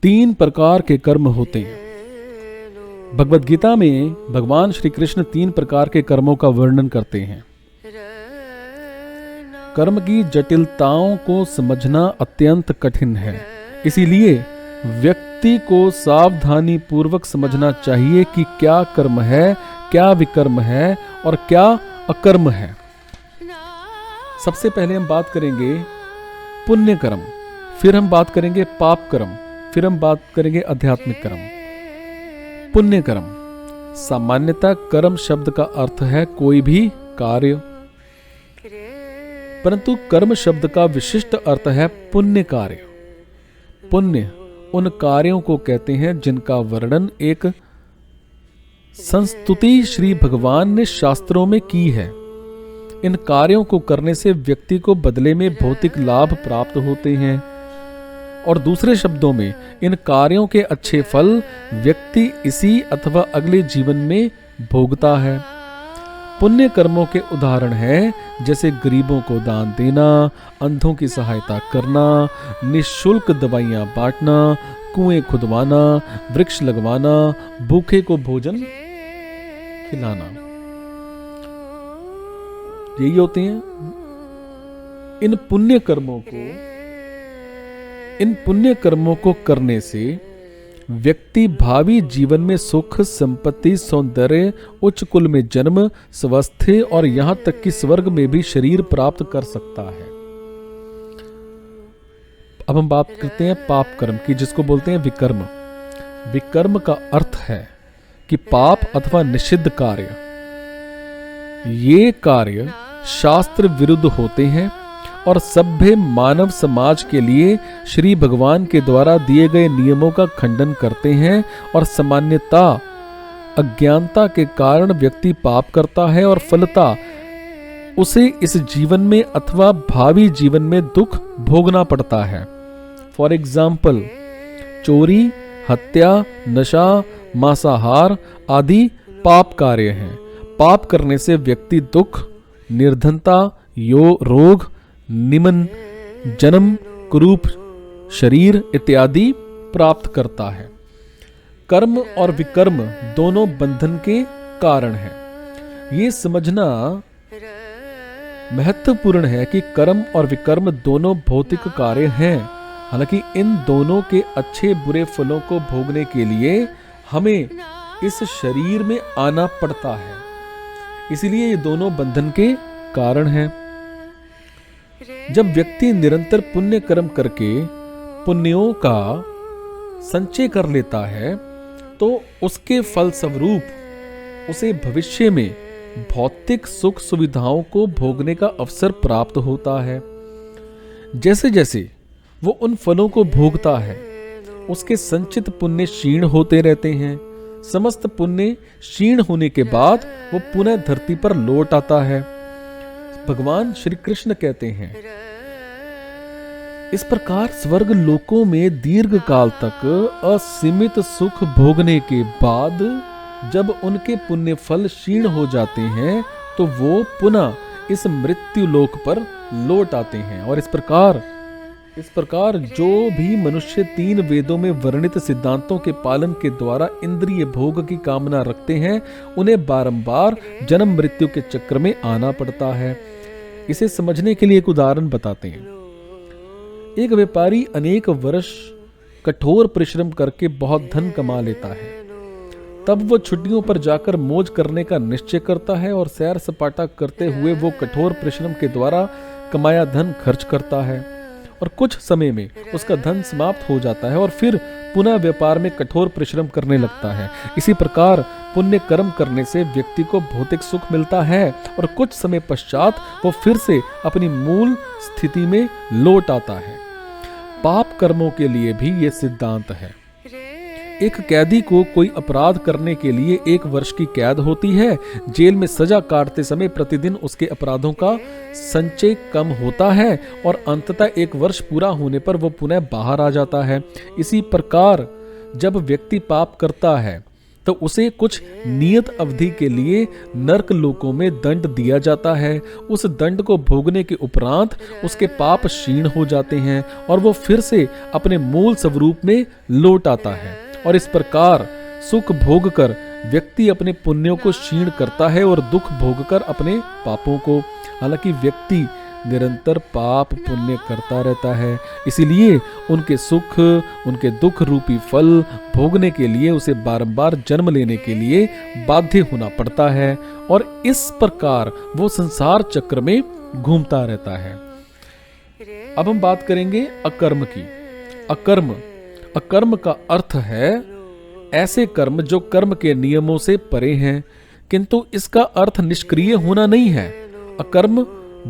तीन प्रकार के कर्म होते हैं। भगवत गीता में भगवान श्री कृष्ण तीन प्रकार के कर्मों का वर्णन करते हैं। कर्म की जटिलताओं को समझना अत्यंत कठिन है, इसीलिए व्यक्ति को सावधानी पूर्वक समझना चाहिए कि क्या कर्म है, क्या विकर्म है और क्या अकर्म है। सबसे पहले हम बात करेंगे पुण्य कर्म, फिर हम बात करेंगे पाप कर्म, फिर हम बात करेंगे आध्यात्मिक कर्म। पुण्य कर्म, सामान्यतः कर्म शब्द का अर्थ है कोई भी कार्य, परंतु कर्म शब्द का विशिष्ट अर्थ है पुण्य कार्य। पुण्य उन कार्यों को कहते हैं जिनका वर्णन एक संस्तुति श्री भगवान ने शास्त्रों में की है। इन कार्यों को करने से व्यक्ति को बदले में भौतिक लाभ प्राप्त होते हैं, और दूसरे शब्दों में इन कार्यों के अच्छे फल व्यक्ति इसी अथवा अगले जीवन में भोगता है। पुण्य कर्मों के उदाहरण हैं जैसे गरीबों को दान देना, अंधों की सहायता करना, निःशुल्क दवाइयां बांटना, कुएं खुदवाना, वृक्ष लगवाना, भूखे को भोजन खिलाना। यही होते हैं इन पुण्य कर्मों को करने से व्यक्ति भावी जीवन में सुख, संपत्ति, सौंदर्य, उच्च कुल में जन्म, स्वास्थ्य और यहां तक कि स्वर्ग में भी शरीर प्राप्त कर सकता है। अब हम बात करते हैं पाप कर्म की, जिसको बोलते हैं विकर्म। विकर्म का अर्थ है कि पाप अथवा निषिद्ध कार्य। ये कार्य शास्त्र विरुद्ध होते हैं और सभ्य मानव समाज के लिए श्री भगवान के द्वारा दिए गए नियमों का खंडन करते हैं, और सामान्यता अज्ञानता के कारण व्यक्ति पाप करता है और फलतः उसे इस जीवन में अथवा भावी जीवन में दुख भोगना पड़ता है। फॉर एग्जाम्पल, चोरी, हत्या, नशा, मांसाहार आदि पाप कार्य हैं। पाप करने से व्यक्ति दुख, निर्धनता, रोग, निमन, जन्म, कुरूप शरीर इत्यादि प्राप्त करता है। कर्म और विकर्म दोनों बंधन के कारण हैं। ये समझना महत्वपूर्ण है कि कर्म और विकर्म दोनों भौतिक कार्य हैं। हालांकि इन दोनों के अच्छे बुरे फलों को भोगने के लिए हमें इस शरीर में आना पड़ता है, इसलिए ये दोनों बंधन के कारण हैं। जब व्यक्ति निरंतर पुण्य कर्म करके पुण्यों का संचय कर लेता है तो उसके फल स्वरूप उसे भविष्य में भौतिक सुख सुविधाओं को भोगने का अवसर प्राप्त होता है। जैसे जैसे वो उन फलों को भोगता है, उसके संचित पुण्य क्षीण होते रहते हैं। समस्त पुण्य क्षीण होने के बाद वो पुनः धरती पर लौट आता है। भगवान श्री कृष्ण कहते हैं, इस प्रकार स्वर्ग लोकों में दीर्घ काल तक असीमित सुख भोगने के बाद जब उनके पुण्य फल क्षीण हो जाते हैं तो वो पुनः इस मृत्यु लोक पर लौट आते हैं। और इस प्रकार जो भी मनुष्य तीन वेदों में वर्णित सिद्धांतों के पालन के द्वारा इंद्रिय भोग की कामना रखते हैं, उन्हें बारंबार जन्म मृत्यु के चक्र में आना पड़ता है। इसे समझने के लिए एक उदाहरण बताते हैं। एक व्यापारी अनेक वर्ष कठोर परिश्रम करके बहुत धन कमा लेता है। तब वो छुट्टियों पर जाकर मौज करने का निश्चय करता है और सैर सपाटा करते हुए वो कठोर परिश्रम के द्वारा कमाया धन खर्च करता है, और कुछ समय में उसका धन समाप्त हो जाता है और फिर पुनः व्यापार में कठोर परिश्रम करने लगता है। इसी प्रकार पुण्य कर्म करने से व्यक्ति को भौतिक सुख मिलता है और कुछ समय पश्चात वो फिर से अपनी मूल स्थिति में लौट आता है। पाप कर्मों के लिए भी ये सिद्धांत है। एक कैदी को कोई अपराध करने के लिए 1 वर्ष की कैद होती है। जेल में सजा काटते समय प्रतिदिन उसके अपराधों का संचय कम होता है और अंततः 1 वर्ष पूरा होने पर वो पुनः बाहर आ जाता है। इसी प्रकार जब व्यक्ति पाप करता है तो उसे कुछ नियत अवधि के लिए नरक लोकों में दंड दिया जाता है। उस दंड को भोगने के उपरांत उसके पाप क्षीण हो जाते हैं और वो फिर से अपने मूल स्वरूप में लौट आता है। और इस प्रकार सुख भोग कर व्यक्ति अपने पुण्यों को क्षीण करता है और दुख भोग कर अपने पापों को। हालांकि व्यक्ति निरंतर पाप पुण्य करता रहता है, इसीलिए उनके सुख उनके दुख रूपी फल भोगने के लिए उसे बारंबार जन्म लेने के लिए बाध्य होना पड़ता है और इस प्रकार वो संसार चक्र में घूमता रहता है। अब हम बात करेंगे अकर्म की। अकर्म का अर्थ है ऐसे कर्म जो कर्म के नियमों से परे हैं, किंतु इसका अर्थ निष्क्रिय होना नहीं है। अकर्म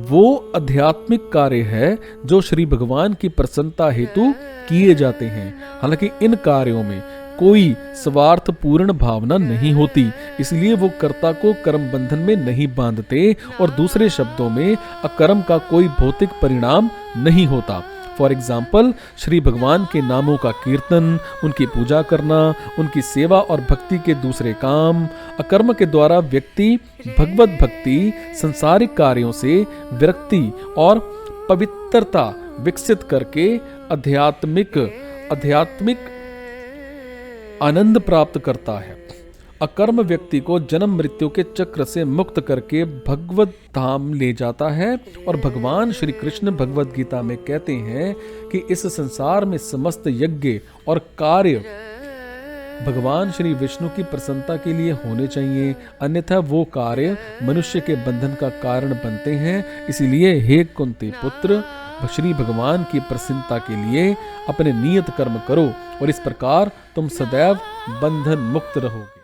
वो आध्यात्मिक कार्य है जो श्री भगवान की प्रसन्नता हेतु किए जाते हैं। हालांकि इन कार्यों में कोई स्वार्थ पूर्ण भावना नहीं होती, इसलिए वो कर्ता को कर्म बंधन में नहीं बांधते और दूसरे शब्दों में अकर्म का कोई भौतिक परिणाम नहीं होता। फॉर एग्जाम्पल, श्री भगवान के नामों का कीर्तन, उनकी पूजा करना, उनकी सेवा और भक्ति के दूसरे काम। अकर्म के द्वारा व्यक्ति भगवत भक्ति, सांसारिक कार्यों से विरक्ति और पवित्रता विकसित करके आध्यात्मिक आनंद प्राप्त करता है। अकर्म व्यक्ति को जन्म मृत्यु के चक्र से मुक्त करके भगवत धाम ले जाता है और भगवान श्री कृष्ण भगवत गीता में कहते हैं कि इस संसार में समस्त यज्ञ और कार्य भगवान श्री विष्णु की प्रसन्नता के लिए होने चाहिए, अन्यथा वो कार्य मनुष्य के बंधन का कारण बनते हैं। इसीलिए हे कुंती पुत्र, श्री भगवान की प्रसन्नता के लिए अपने नियत कर्म करो और इस प्रकार तुम सदैव बंधन मुक्त रहोगे।